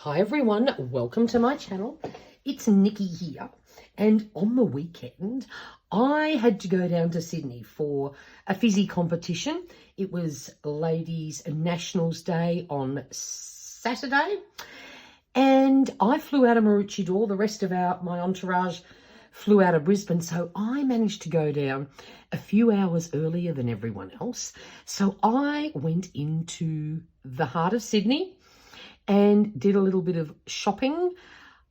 Hi everyone, welcome to my channel. It's Nikki here, and on the weekend I had to go down to Sydney for a fizzy competition. It was Ladies Nationals Day on Saturday, and I flew out of Maroochydore. The rest of my entourage flew out of Brisbane, so I managed to go down a few hours earlier than everyone else. So I went into the heart of Sydney and did a little bit of shopping.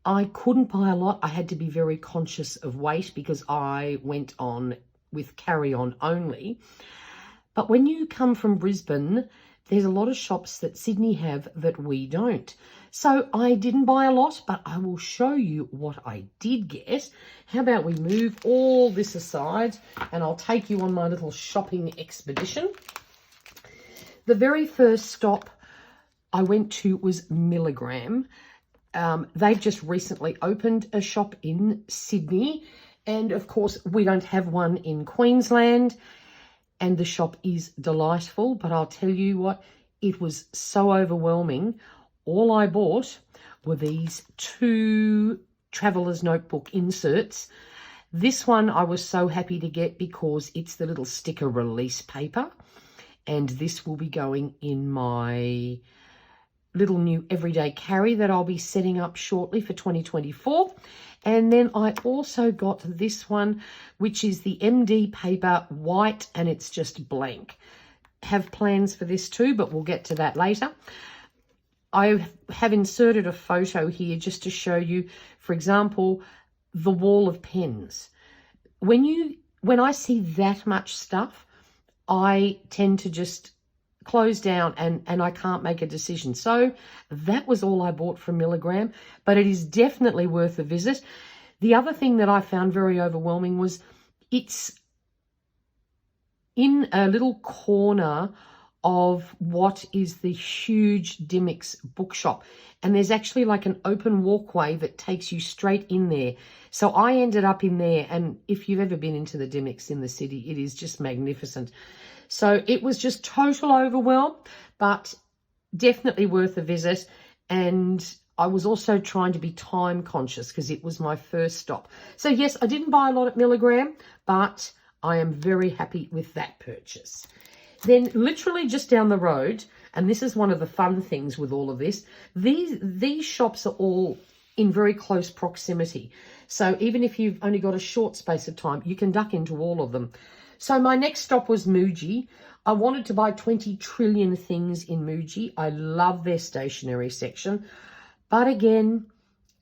I couldn't buy a lot. I had to be very conscious of weight because I went on with carry-on only. But when you come from Brisbane, there's a lot of shops that Sydney have that we don't. So I didn't buy a lot, but I will show you what I did get. How about we move all this aside and I'll take you on my little shopping expedition. The very first stop I went to was Milligram. They've just recently opened a shop in Sydney, and of course we don't have one in Queensland, and the shop is delightful, but I'll tell you what, it was so overwhelming. All I bought were these two Traveller's Notebook inserts. This one I was so happy to get because it's the little sticker release paper, and this will be going in my little new everyday carry that I'll be setting up shortly for 2024. And then I also got this one, which is the MD paper white, and it's just blank. Have plans for this too, but we'll get to that later. I have inserted a photo here just to show you, for example, the wall of pens. When I see that much stuff, I tend to just close down and I can't make a decision. So that was all I bought from Milligram, but it is definitely worth a visit. The other thing that I found very overwhelming was it's in a little corner of what is the huge Dymocks bookshop, and there's actually like an open walkway that takes you straight in there. So I ended up in there, and if you've ever been into the Dymocks in the city, it is just magnificent. So it was just total overwhelm, but definitely worth a visit. And I was also trying to be time conscious because it was my first stop. So yes, I didn't buy a lot at Milligram, but I am very happy with that purchase. Then literally just down the road, and this is one of the fun things with all of this, these shops are all in very close proximity. So even if you've only got a short space of time, you can duck into all of them. So my next stop was Muji. I wanted to buy 20 trillion things in Muji. I love their stationery section. But again,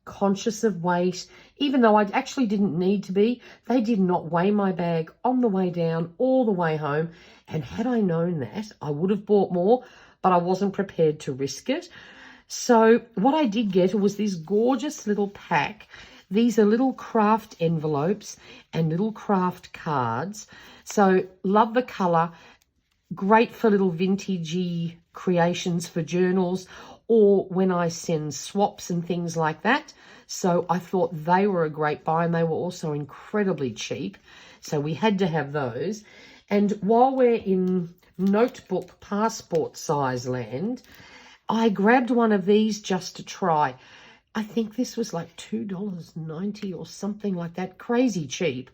conscious of weight, even though I actually didn't need to be, they did not weigh my bag on the way down, all the way home. And had I known that, I would have bought more, but I wasn't prepared to risk it. So what I did get was this gorgeous little pack. These are little craft envelopes and little craft cards. So love the colour. Great for little vintagey creations for journals or when I send swaps and things like that. So I thought they were a great buy, and they were also incredibly cheap. So we had to have those. And while we're in notebook passport size land, I grabbed one of these just to try. I think this was like $2.90 or something like that, crazy cheap.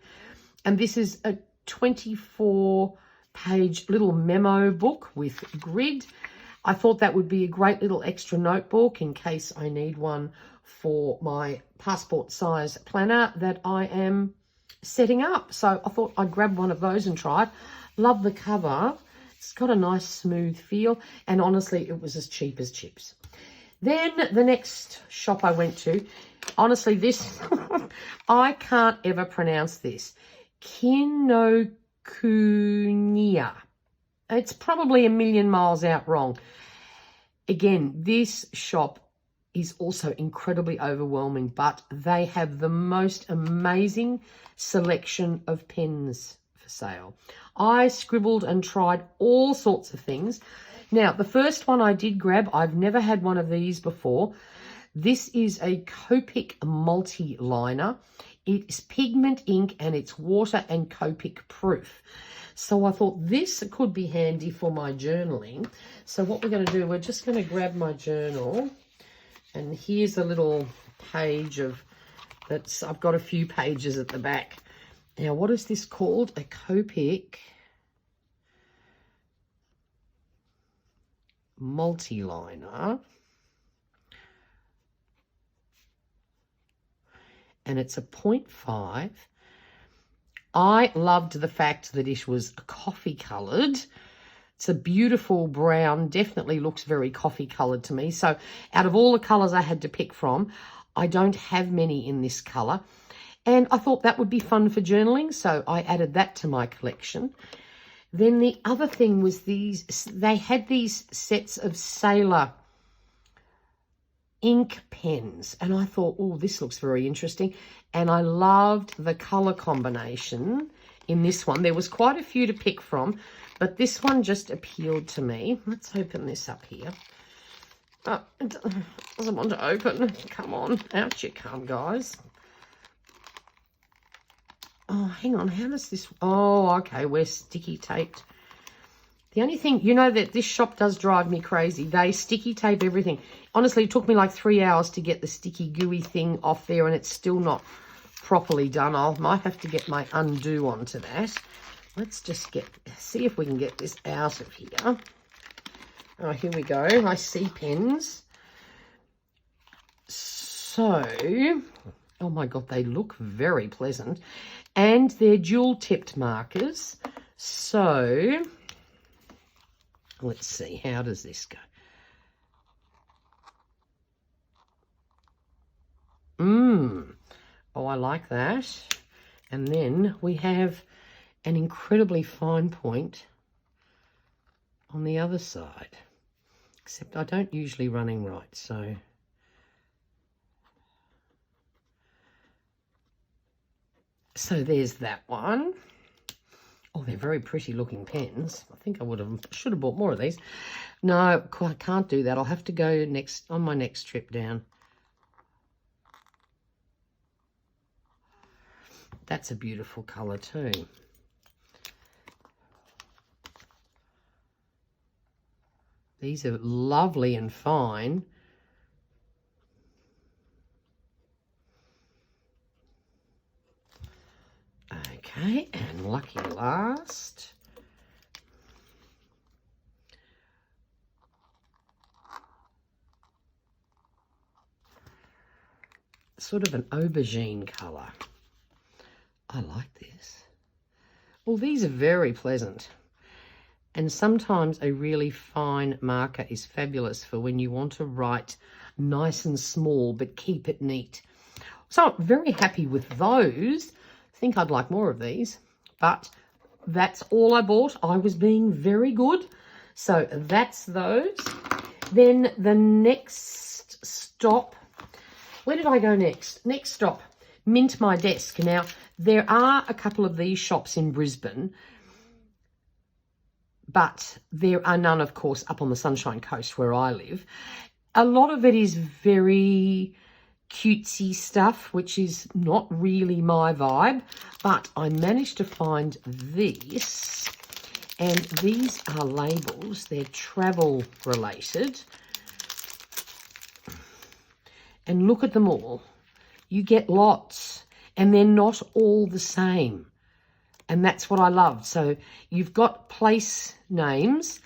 And this is a 24-page little memo book with grid. I thought that would be a great little extra notebook in case I need one for my passport size planner that I am setting up. So I thought I'd grab one of those and try it. Love the cover. It's got a nice smooth feel, and honestly, it was as cheap as chips. Then the next shop I went to, honestly, this, I can't ever pronounce this. Kinokuniya. It's probably a million miles out wrong. Again, this shop is also incredibly overwhelming, but they have the most amazing selection of pens for sale. I scribbled and tried all sorts of things. Now, the first one I did grab, I've never had one of these before. This is a Copic multi-liner. It's pigment ink and it's water and Copic proof. So I thought this could be handy for my journaling. So what we're going to do, we're just going to grab my journal And here's a little page of that's. I've got a few pages at the back. Now, what is this called? A Copic multi-liner. And it's a 0.5. I loved the fact that it was coffee coloured. It's a beautiful brown, definitely looks very coffee coloured to me. So out of all the colours I had to pick from, I don't have many in this colour. And I thought that would be fun for journaling, so I added that to my collection. Then the other thing was they had these sets of Sailor ink pens, and I thought, oh, this looks very interesting. And I loved the colour combination in this one. There was quite a few to pick from, but this one just appealed to me. Let's open this up here. Oh, it doesn't want to open. Come on, out you come, guys. Oh, hang on, how does this... Oh, okay, we're sticky taped. The only thing, you know that this shop does drive me crazy. They sticky tape everything. Honestly, it took me like 3 hours to get the sticky gooey thing off there, and it's still not properly done. I might have to get my undo onto that. Let's just see if we can get this out of here. Oh, here we go. I see pens. So... Oh my God, they look very pleasant. And they're dual tipped markers. So let's see, how does this go? Oh, I like that. And then we have an incredibly fine point on the other side. Except I don't usually running right, so... So there's that one. Oh, they're very pretty looking pens. I think should have bought more of these. No, I can't do that. I'll have to go on my next trip down. That's a beautiful colour too. These are lovely and fine. Okay, and lucky last. Sort of an aubergine colour. I like this. Well, these are very pleasant. And sometimes a really fine marker is fabulous for when you want to write nice and small but keep it neat. So I'm very happy with those. I think I'd like more of these, but that's all I bought. I was being very good. So that's those. Then the next stop, where did I go next? Next stop, Mint My Desk. Now, there are a couple of these shops in Brisbane, but there are none, of course, up on the Sunshine Coast where I live. A lot of it is very cutesy stuff, which is not really my vibe, but I managed to find this, and these are labels. They're travel related, and look at them all. You get lots, and they're not all the same, and that's what I love. So you've got place names,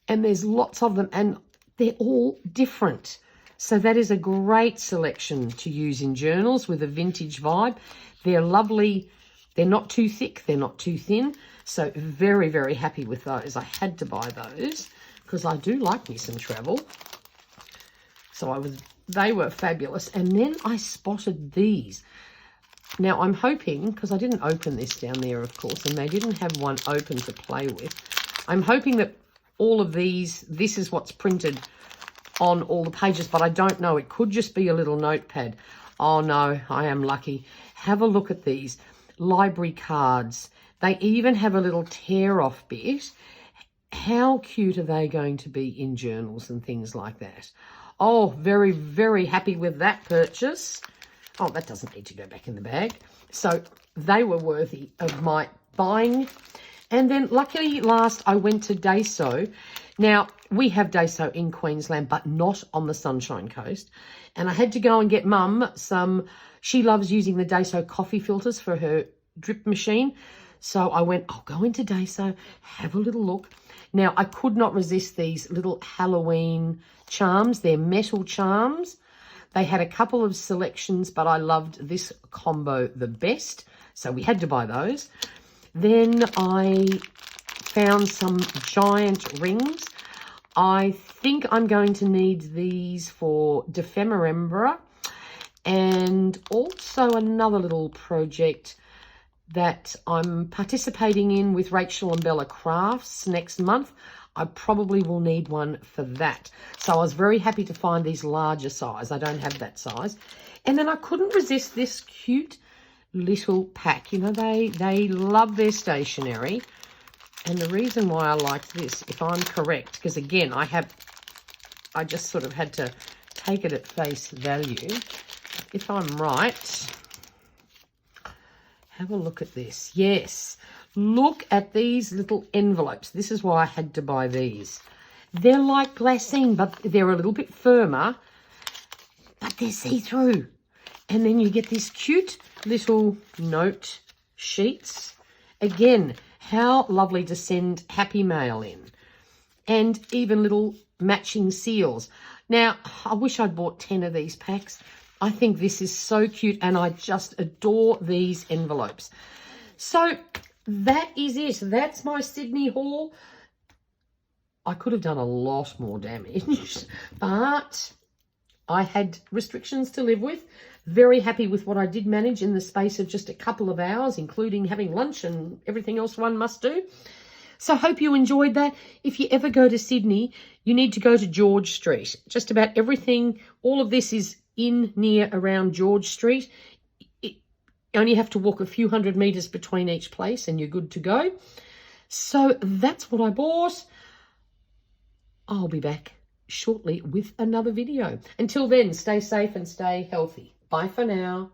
and there's lots of them, and they're all different. So that is a great selection to use in journals with a vintage vibe. They're lovely. They're not too thick. They're not too thin. So very, very happy with those. I had to buy those because I do like me some travel. So they were fabulous. And then I spotted these. Now I'm hoping, because I didn't open this down there, of course, and they didn't have one open to play with. I'm hoping that all of these, this is what's printed on all the pages, but I don't know. It could just be a little notepad. Oh no, I am lucky. Have a look at these library cards. They even have a little tear off bit. How cute are they going to be in journals and things like that? Oh, very, very happy with that purchase. Oh, that doesn't need to go back in the bag. So they were worthy of my buying. And then luckily last I went to Daiso. Now, we have Daiso in Queensland, but not on the Sunshine Coast. And I had to go and get Mum some, she loves using the Daiso coffee filters for her drip machine. So I went, I'll go into Daiso, have a little look. Now, I could not resist these little Halloween charms. They're metal charms. They had a couple of selections, but I loved this combo the best. So we had to buy those. Then I found some giant rings. I think I'm going to need these for Defemorembra, and also another little project that I'm participating in with Rachel and Bella Crafts next month. I probably will need one for that. So I was very happy to find these larger size. I don't have that size. And then I couldn't resist this cute little pack. You know, they love their stationery. And the reason why I liked this, if I'm correct, because again, I just sort of had to take it at face value. If I'm right, have a look at this. Yes, look at these little envelopes. This is why I had to buy these. They're like glassine, but they're a little bit firmer, but they're see-through. And then you get these cute little note sheets. Again, how lovely to send happy mail in. And even little matching seals. Now, I wish I'd bought 10 of these packs. I think this is so cute, and I just adore these envelopes. So that is it. That's my Sydney haul. I could have done a lot more damage, but I had restrictions to live with. Very happy with what I did manage in the space of just a couple of hours, including having lunch and everything else one must do. So hope you enjoyed that. If you ever go to Sydney, you need to go to George Street. Just about everything, all of this is in, near, around George Street. You only have to walk a few hundred metres between each place and you're good to go. So that's what I bought. I'll be back shortly with another video. Until then, stay safe and stay healthy. Bye for now.